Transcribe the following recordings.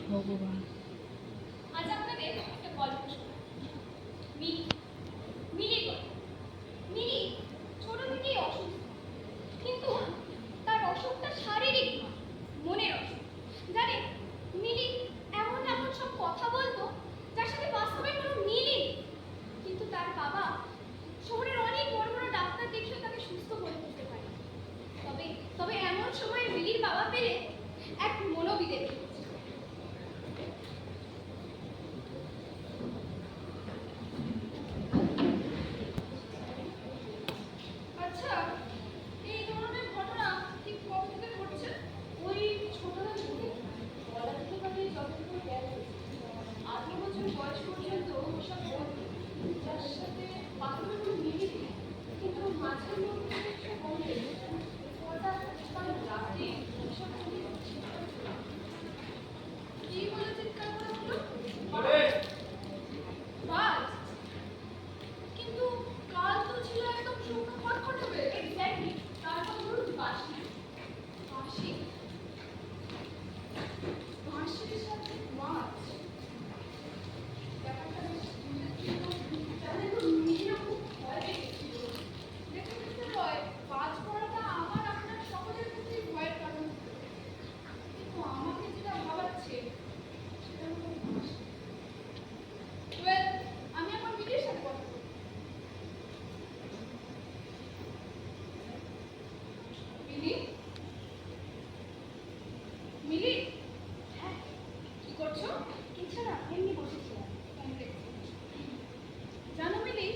ভগবান। আজ আপনাদের একটা গল্প শোনাই। মিলি মিলির গল্প। মিলি ছোট থেকেই অসুস্থ, কিন্তু তার অসুখটা শারীরিক নয়, মনের অসুখ। জানেন, মিলি এমন এমন সব কথা বলতো যার সাথে বাস্তবে কোনো মিলই নেই। কিন্তু তার বাবা শহরের অনেক বড় বড় ডাক্তার দেখিয়ে তাকে সুস্থ করে তুলতে পারে। তবে তবে এমন সময় মিলির বাবা পেলে এক মনোবিদের। আচ্ছা, এই ধরনের ঘটনা ঠিক কবে থেকে ঘটছে? ওই ছোটবেলা থেকে, বলা যেতে পারে যতটুকু জ্ঞান হয়েছে। 18 বছর বয়স পর্যন্ত ওসব বলতো, যার সাথে বাস্তবে কোনো মিলই নেই। কিন্তু মাঝে মধ্যে সে বলে হঠাৎ তার রাতে ওসব কি বলে চিৎকার করে উঠলো, বাজ। কিন্তু কাল তো ছিল একদম শুকনো খটখটে হয়ে। এক্স্যাক্টলি, তারপর ধরুন বাঁশি। বাঁশি বাঁশির সাথে মাছ, ব্যাপারটা বেশ জানে তো। মেয়েরা খুব ভয় পেয়েছিল। দেখতে দেখতে হয় বাজ পড়াটা আমার আপনার সকলের ক্ষেত্রেই ভয়ের কারণ। কিন্তু আমাকে যেটা ভাবাচ্ছে সেটা হলো বাঁশি। ওয়েল, আমি আমার মিলির সাথে কথা বলবো। মিলি, মিলি, হ্যাঁ, কি করছো? কিছু না, এমনি বসেছিলাম। জানো মিলি,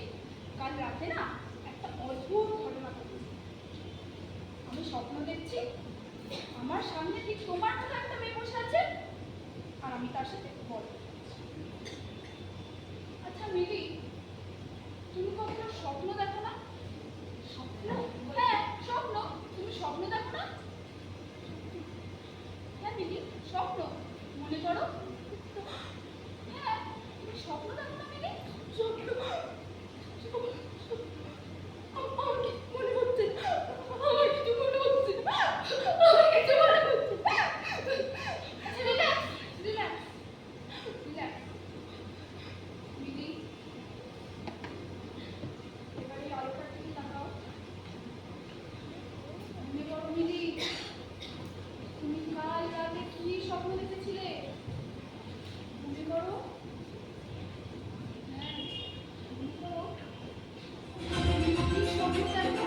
কাল রাতে না একটা অদ্ভুত ঘটনা ঘটেছে। আমি স্বপ্ন দেখছি, আমার সামনে ঠিক তোমার মতো একটা মেয়ে বসে আছে, আর আমি তার সাথে গল্প করছি। আচ্ছা মিলি, তুমি কখনো স্বপ্ন দেখো না? স্বপ্ন? হ্যাঁ, স্বপ্ন। তুমি স্বপ্ন দেখো না? হ্যাঁ মিলি, স্বপ্ন। মনে করো। হ্যাঁ, তুমি স্বপ্ন দেখো না মিলি? স্বপ্ন? আমার কিছু মনে হচ্ছে না। আমার কিছু মনে হচ্ছে না। আমার কিছু মনে হচ্ছে না। আচ্ছা, রিল্যাক্স, রিল্যাক্স, রিল্যাক্স। মিলি, এবারে আলোটার দিকে তাকাও। মনে করো মিলি, তুমি কাল রাতে কি স্বপ্ন দেখেছিলে? মনে করো। হ্যাঁ, মনে করো। কি স্বপ্ন দেখো?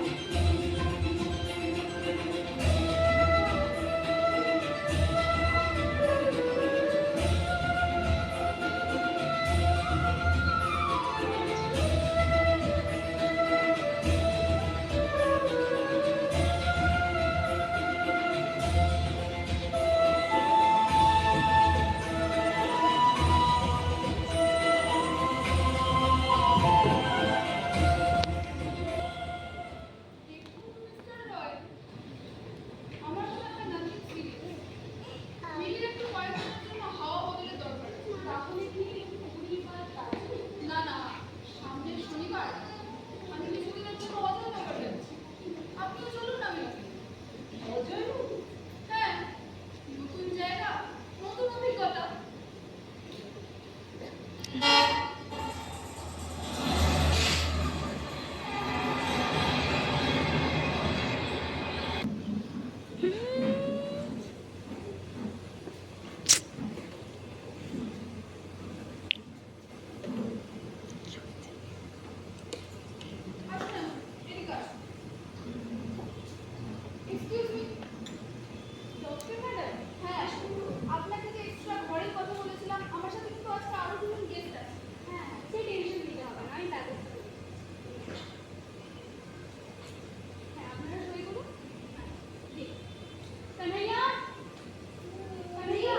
দেখুন মিস্টার রয়, আমার সাথে একটা নাচের সিরিজ। মিলির একটু কয়েকদিনের জন্য হাওয়া বদলের দরকার আছে। তাহলে কি শনিবার কাছে? না না, সামনের শনিবার আমি কিছুদিনের জন্য অজয়নগর যাচ্ছি। আপনিও চলুন না মিলি। অজয়নগর? হ্যাঁ, নতুন জায়গা, নতুন অভিজ্ঞতা। আসুন, এদিকে আসুন। Excuse me, doctor madam. হ্যাঁ, আপনাকে যে এক্সট্রা ঘরের কথা বলেছিলাম, আমার সাথে কিন্তু আজকে আরো দুজন গেস্ট আছে। হ্যাঁ, সেই টেনশন নিতে হবে না, আমি ব্যবস্থা করব। হ্যাঁ, আপনারা সই করুন। হ্যাঁ, জি। कन्हैया, कन्हैया,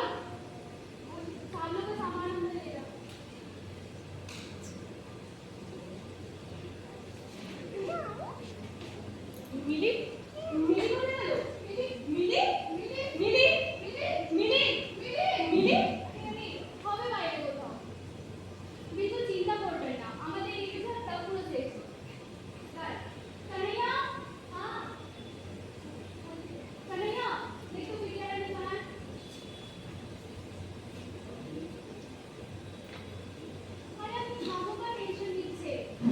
सालों का सामान अंदर ले जाओ। मिली, मिली बोले ना लो। मिली, मिली, मिली, मिली, मिली, मिली, मिली, मिली, मिली। হবে বাইরে কোথাও। বিন্দু চিন্তা করবেন না, আমাদের এই বিভাগটা পুরো সেফ। স্যার, कन्हैया, हाँ, कन्हैया, देखो बिटिया रानी कहाँ है?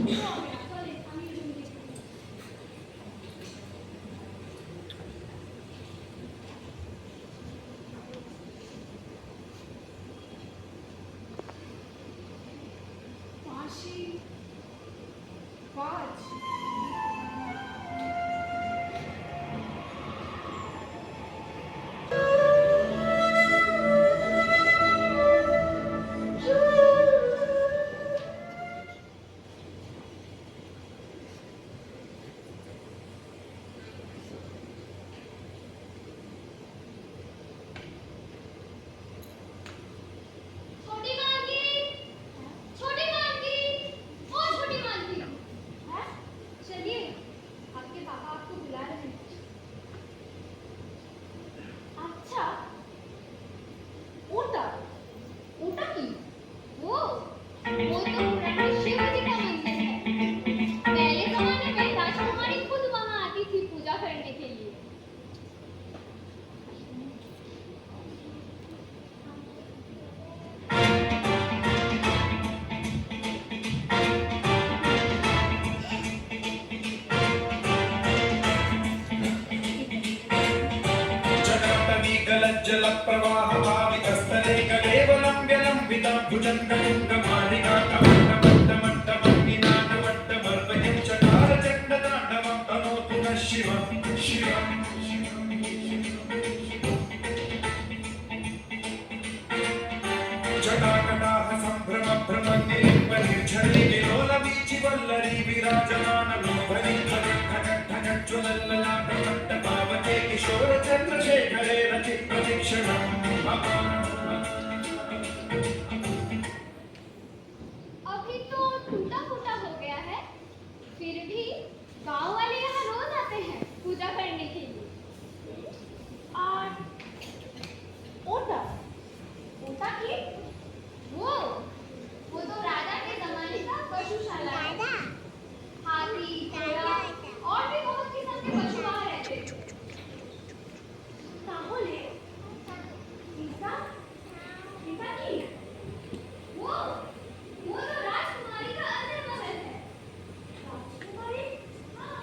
হবে না, চলে আমি রুম দেখি। বাঁশি বাজ छोटी मालकिन, छोटी मालकिन, ओ छोटी मालकिन। हैं? चलिए, आपके पापा आपको बुला रहे हैं। अच्छा, ওটা ওটা কি? वो तो पुराने शिव जी का मंदिर है। पहले जमाने में राजकुमारी खुद वहाँ आती थी पूजा करने के लिए। जलप्रवाहभावितस्थले कलेवलं व्यलम्बितं भुजङ्गलिङ्गमालिकाटमट्टमट्टमट्टमन्निनाटमट्टमर्वयं चकारचण्डताण्डवं तनोतु नः शिवं शिवम् जटाकटाह सम्भ्रम भ्रमन्निलिम्बनिर्झरि विलोलवीचिवल्लरी विराजमानलोभरि खगज्ज्वलल्ललाटमट्टपावके किशोरचन्द्रशेखरे रचिप्रतिक्षणम् अभी तो टूटा फूटा हो गया है, फिर भी गांव वाले यहाँ रोज आते हैं पूजा करने के लिए। আর ওটা ওটা কি? वो तो राजा के जमाने का पशुशाला है। हाथी, घोड़ा और भी बहुत किस्म के पशु वहाँ रहते हैं। তাহলে सीता, सीता की? वो तो राजकुमारी का अंदर महल है। রাজকুমারী हाँ।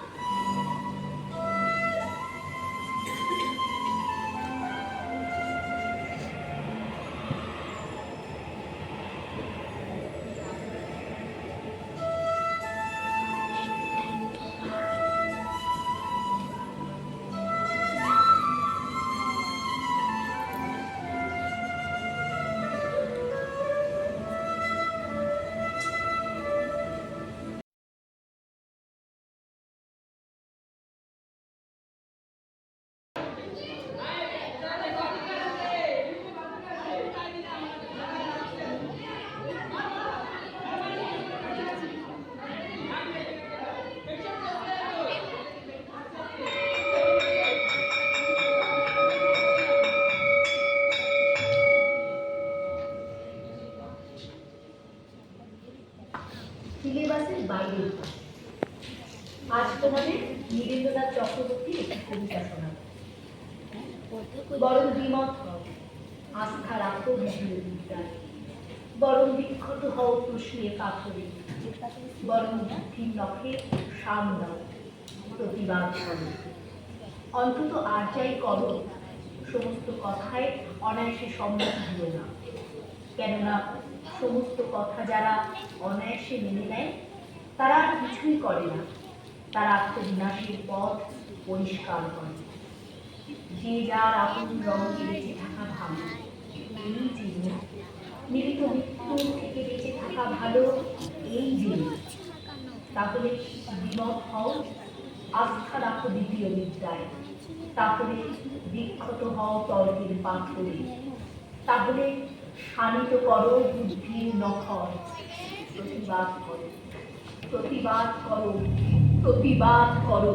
সিলেবাসের বাইরে আজ তোমাদের নীরেন্দ্রনাথ চক্রবর্তীর একটি কবিতা শোনাব। বরং দ্বিমত হও, আস্থা রাখো বিজয় বিদ্যায়, বরং বিক্ষত হও প্রশ্নে পাথরে, বরং বুদ্ধির নখে সাম দাও, প্রতিবাদ করো। অন্তত আর যাই করো, সমস্ত কথায় অনায়াসে সম্মত দিও না। কেননা সমস্ত কথা যারা অনায়াসে মেনে নেয় তারা আর কিছুই করে না, তারা আত্মবিনাশের পথ পরিষ্কার করে। যে যার আপন রঙে বেঁচে থাকা ভালো, এই যে মিলিত মৃত্যুর থেকে বেঁচে থাকা ভালো, এই যে। তাহলে বিমত হও, আস্থা রাখো দ্বিতীয় বিদ্যায়, তাহলে বিক্ষত হও তর্কের পাথরে, তাহলে শানিত করো বুদ্ধির নখর, প্রতিবাদ করো, প্রতিবাদ করো, প্রতিবাদ করো।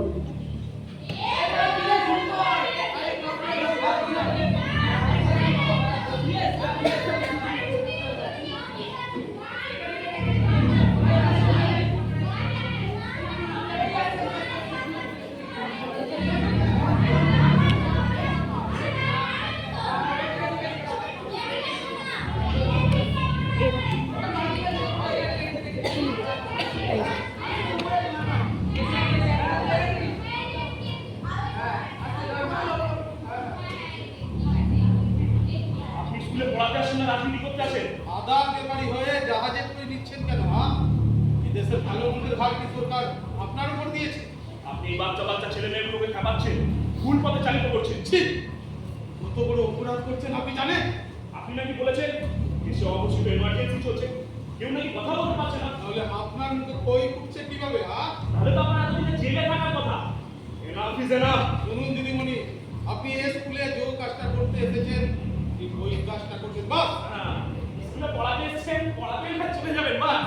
সরকার আপনার উপর দিয়েছে। আপনি এই বাচ্চা বাচ্চা ছেলে মেয়েগুলোকে খাপাচ্ছেন, ভুল পথে চালিত করছেন। ছি, কত বড় অপরাধ করছেন আপনি জানেন? আপনি নাকি বলেছেন দেশে অঘোষিত এমার্জেন্সি চলছে, কেউ নাকি কথা বলতে পারছে না। তাহলে আপনার মুখে কই উঠছে কিভাবে? তাহলে তো আপনার এতদিনে জেলে থাকার কথা। Enough is enough. শুনুন দিদিমণি, আপনি এই স্কুলে যে কাজটা করতে এসেছেন ঠিক ওই কাজটা করছেন, বাস। স্কুলে পড়াতে এসেছেন, পড়াতে না চলে যাবেন, বাস।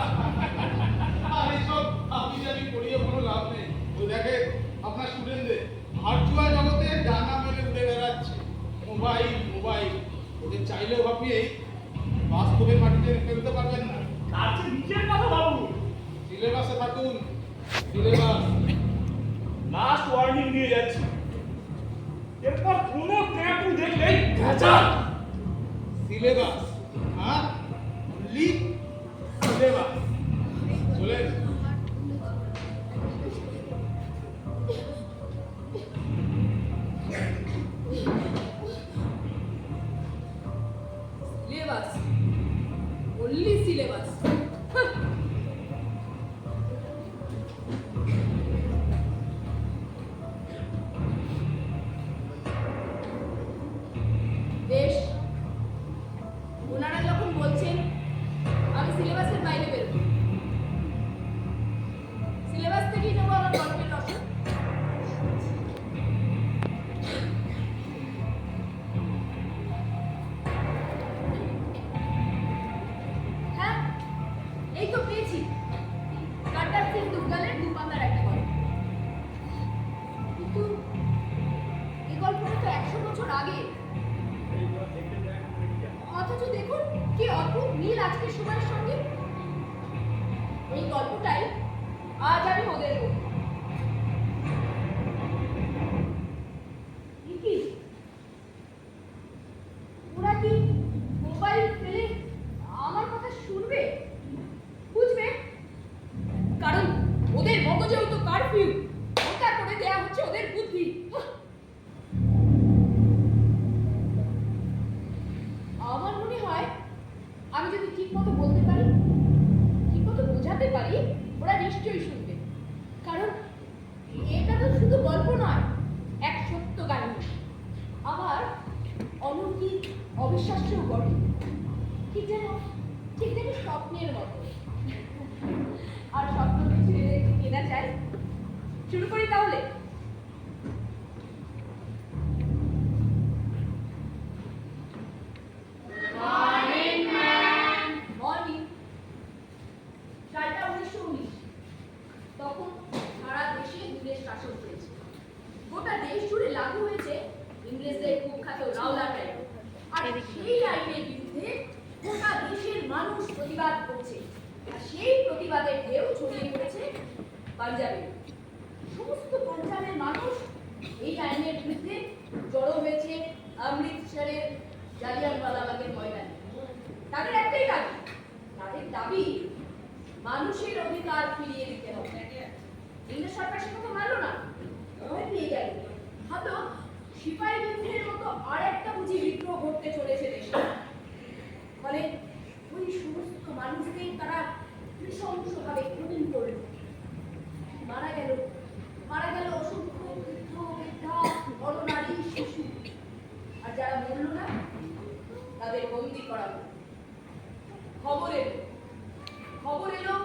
আর এইসব আপনি জানি পড়িয়ে কোনো লাভ নেই। ওই দেখেন আপনার স্টুডেন্টদের ভার্চুয়াল জগতে ডানা মেলে উড়ে বেড়াচ্ছে। মোবাইল মোবাইল, ওদের চাইলেও আপনি এই বাস্তবের মাটিতে ফেলতে পারবেন না। তার চেয়ে নিচের কথা ভাবুন। সিলেবাসে থাকুন, সিলেবাস। লাস্ট ওয়ার্নিং দিয়ে যাচ্ছি, এরপর কোনো ট্যাপু দেখলেই ভেজা। সিলেবাস, হ্যাঁ, অনলি সিলেবাস। চলেন। Syllabus, only syllabus. বেশ, ওনারা যখন বলছেন আমি সিলেবাসের বাইরে বেরোবো, সিলেবাস থেকেই নেবো আমার গল্পের রসদ। হ্যাঁ, এই তো পেয়েছি, কার্টার সিং দুগ্গালের দুপান্নার একটা গল্প। কিন্তু এই গল্পটা তো 100 বছর আগে। অথচ দেখুন কি অদ্ভুত মিল আজকের সময়ের সঙ্গে। এই গল্পটাই আজ আমি ওদের বলবো। কি ওরা কি মোবাইল ফেলে আমার কথা শুনবে, বুঝবে? কারণ ওদের মগজেও তো কারফিউ, ওটা করে দেয়া হচ্ছে ওদের বুদ্ধি। আমার মনে হয় আমি যদি ঠিক মতো বলতে পারি, ঠিক মতো বোঝাতে পারি, ওরা নিশ্চয়ই শুনবে। কারণ এটা তো শুধু গল্প নয়, এক সত্য কাহিনী। আবার অলৌকিক, অবিশ্বাস্যও বটে। ঠিক যেন স্বপ্নের মতো। আর স্বপ্ন কিছু কেনা চাই। শুরু করি তাহলে। মর্নিং। সালটা 1919। তখন সারা দেশে ইংরেজ শাসন চলছে। গোটা দেশ জুড়ে লাগু হয়েছে ইংরেজদের কুখ্যাত রাওলাট আইন। আর সেই আইনের বিরুদ্ধে গোটা দেশের মানুষ প্রতিবাদ করছে। আর সেই প্রতিবাদের ঢেউ ছড়িয়ে পড়েছে পাঞ্জাবে। সমস্ত পাঞ্জাবের মানুষ এই আইনের বিরুদ্ধে জড়ো হয়েছে অমৃতসরের জালিয়ানওয়ালাবাগের ময়দানে। তাদের একটাই দাবি, তাদের দাবি মানুষের অধিকার ফিরিয়ে দিতে হবে। ইংরেজ সরকার সেটা তো মানল না, ভয় পেয়ে গেল। ভাবলো সিপাহী বিদ্রোহের মতো আর একটা বুঝি বিদ্রোহ ঘটতে চলেছে দেশে। ফলে ওই সমস্ত মানুষদের তারা নৃশংসভাবে খুন করল। মারা গেল অসংখ্য বৃদ্ধ বৃদ্ধা, নরনারী, শিশু। আর যারা মরল না তাদের বন্দি করা হলো। খবর এলো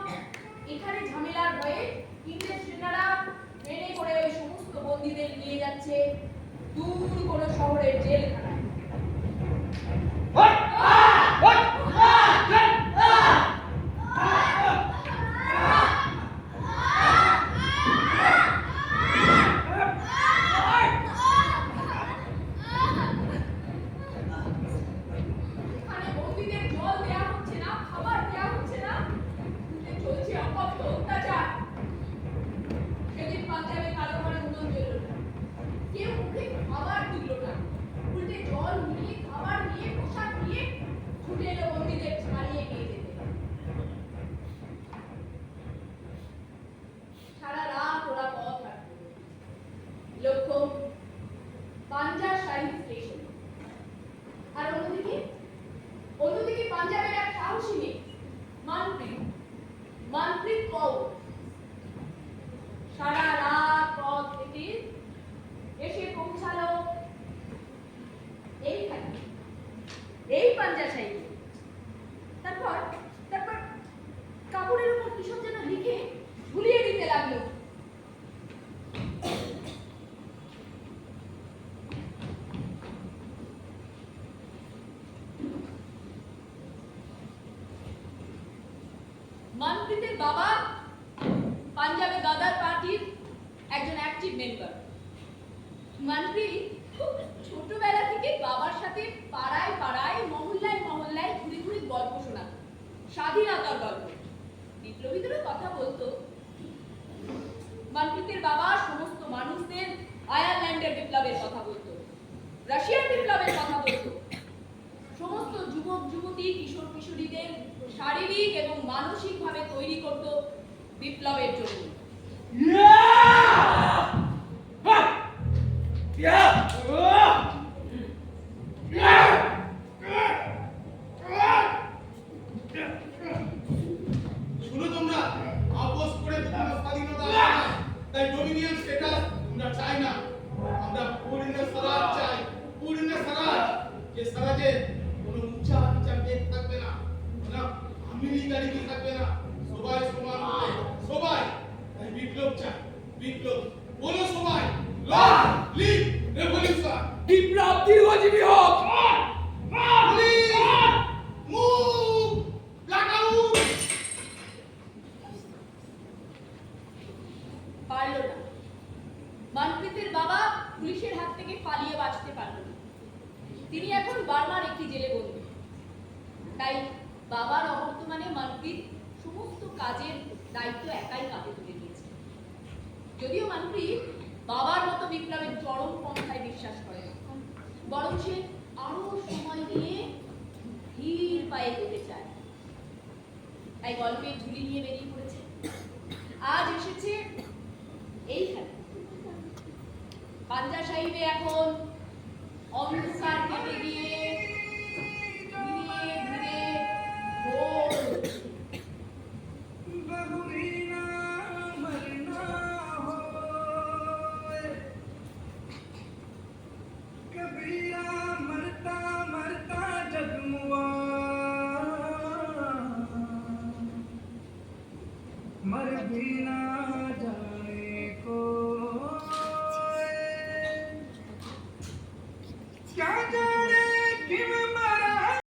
এখানে ঝামেলার ভয়ে ইংরেজ সেনারা ট্রেনে করে ওই সমস্ত বন্দীদের নিয়ে যাচ্ছে দূর কোনো শহরের জেলখানায়। কেউ মুখে খাবার দিল না, উল্টে জল নিয়ে, খাবার নিয়ে, পোশাক নিয়ে বাবা পাঞ্জাবে গাদার পার্টির একজন অ্যাক্টিভ মেম্বার। মনপ্রীত খুব ছোটবেলা থেকে বাবার সাথে পাড়ায় পাড়ায় মহল্লায় মহল্লায় ঘুরে ঘুরে গল্প শোনাত, স্বাধীনতার গল্প, বিপ্লবীদেরও কথা বলতো। মনপ্রীতের বাবা সমস্ত মানুষদের আয়ারল্যান্ডের বিপ্লবের কথা বলতো, রাশিয়ার বিপ্লবের কথা বলতো, সমস্ত যুবক যুবতী কিশোর কিশোরীদের শারীরিক এবং মানসিকভাবে তৈরি করত বিপ্লবের জন্য। শুনো তোমরা, আপোস করে তোমরা স্বাধীনতা চাই, তাই ডোমিনিয়ন স্ট্যাটাস আমরা চাই না। আমরা পূর্ণ স্বরাজ চাই, পূর্ণ স্বরাজ। যে স্বরাজে কোনো উচ্চা নিচা ভেদ থাকবে না, না আমেরিকারিকি থাকবে না, সবাই সমান হবে, সবাই। তাই বিপ্লব চাই, বিপ্লব। বলো সবাই, লং লিভ রেভলিউশন। বিপ্লব দীর্ঘজীবী হোক। Move blackout. পারল না। মনপ্রীতের বাবা পুলিশের হাত থেকে পালিয়ে বাঁচতে পারল না। তিনি এখন বার্মার একটি জেলে বন্দী। তাই বাবার অবর্তমানে মনপ্রীত সমস্ত কাজের দায়িত্ব একাই কাঁধে তুলে নিয়েছে। যদিও মনপ্রীত বাবার মতো বিপ্লবের চরম পন্থায় বিশ্বাস করে না, বরং সে আরো সময় নিয়ে ধীর পায়ে যেতে চায়। তাই গল্পের ঝুলি নিয়ে বেরিয়ে পড়েছে। আজ এসেছে এইখানে। পাঞ্জা সাহিবে এখন অন্ধকার কেটে গিয়ে ধীরে ধীরে ভোর হচ্ছে। बहुरीना मरना होए, कबीरा मरता मरता जगमुआ, मर भी ना जाने को